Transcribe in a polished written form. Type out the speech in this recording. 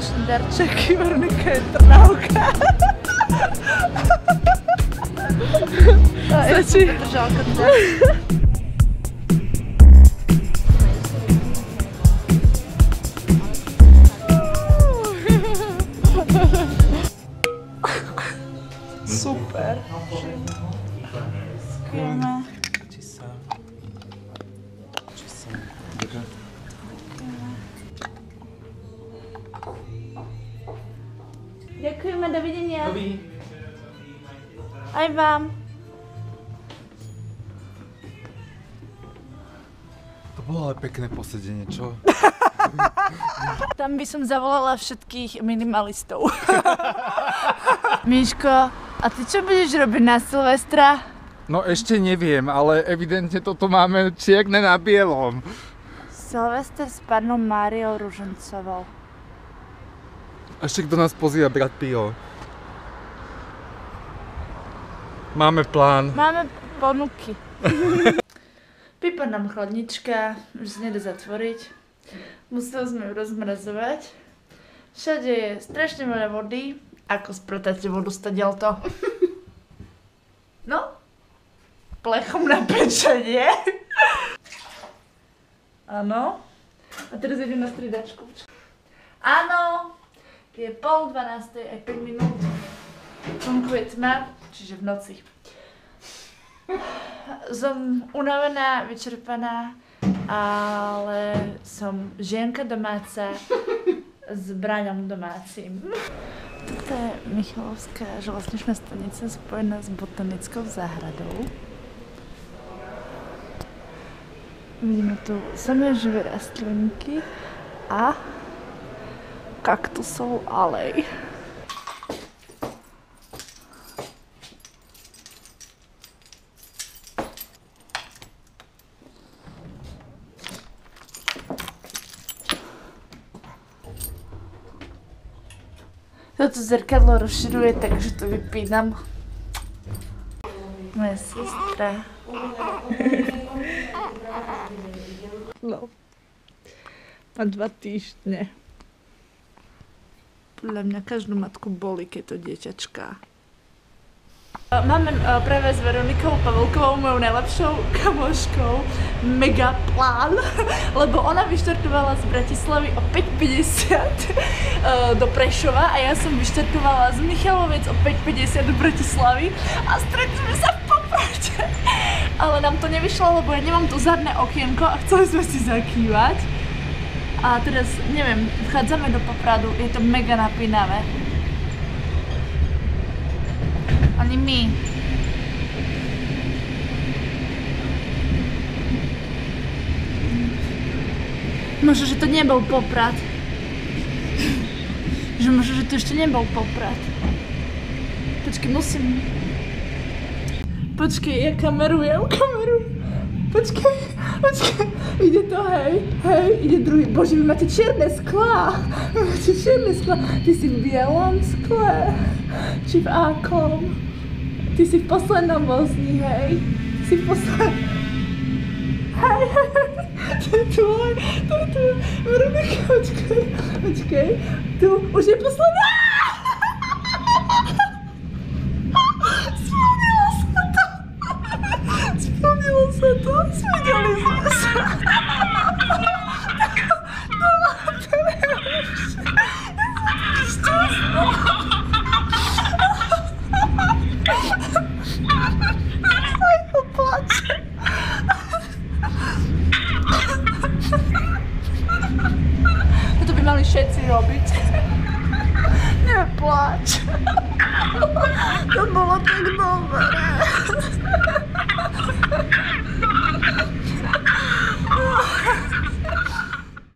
Vianočný darček, Veronika je Trnávka. Stačí. Super. Ďakujeme. Ďakujeme, dovidenia. Aj vám. To bolo ale pekné posedenie, čo? Tam by som zavolala všetkých minimalistov. Miško, a ty čo budeš robiť na Silvestra? No ešte neviem, ale evidentne toto máme čierne na bielom. Silvester s pannou Máriou Ružencovou. Ešte kto nás pozýva brať pivo. Máme plán. Máme ponuky. Pípa nám chladnička, už sa nedá zatvoriť. Museli sme ju rozmrazovať. Všade je strašne veľa vody. Ako sprotáte vodu stadiaľto? No? Plechom na pečenie. Áno. A teraz idem na striedačku. Áno. Je 11:30, aj 5 minút. Vonku je tma, čiže v noci. Som unavená, vyčerpaná, ale som žienka domáca s Braňom domácim. Toto je Michalovská železničná stanica spojená s botanickou záhradou. Vidíme tu samé živé rastlinky a kaktusov alej. Toto zrkadlo rozširuje, takže to vypínam. Moja sestra. No. Má 2 týždne. Podľa mňa každú matku boli, keď to dieťačká. Máme práve s Veronikou Pavelkovou, mojou najlepšou kamoškou, mega plán, lebo ona vyštartovala z Bratislavy o 5:50 do Prešova a ja som vyštartovala z Michalovec o 5:50 do Bratislavy a stretneme sa v Poprade. Ale nám to nevyšlo, lebo ja nemám tu zadné okienko a chceli sme si zakývať. A teraz, neviem, vchádzame do Popradu, je to mega napínavé. Ani my. Možno, že to nebol Poprad. Že možno, že to ešte nebol Poprad. Počkej, musím... Počkej, ja kamerujem. Počkej. Ide to, hej, ide druhý. Bože, vy máte čierne sklá. Ty si v bielom skle. Či v akom? Ty si v poslednom vozni, hej. Ty si v poslednom... Hej. To je tvoj. Veronika, počkej. Tu, už je posledná. Spomnilo sa to. Smedeli sme sa. To by mali všetci robiť. Nepláč. To bolo tak dobré.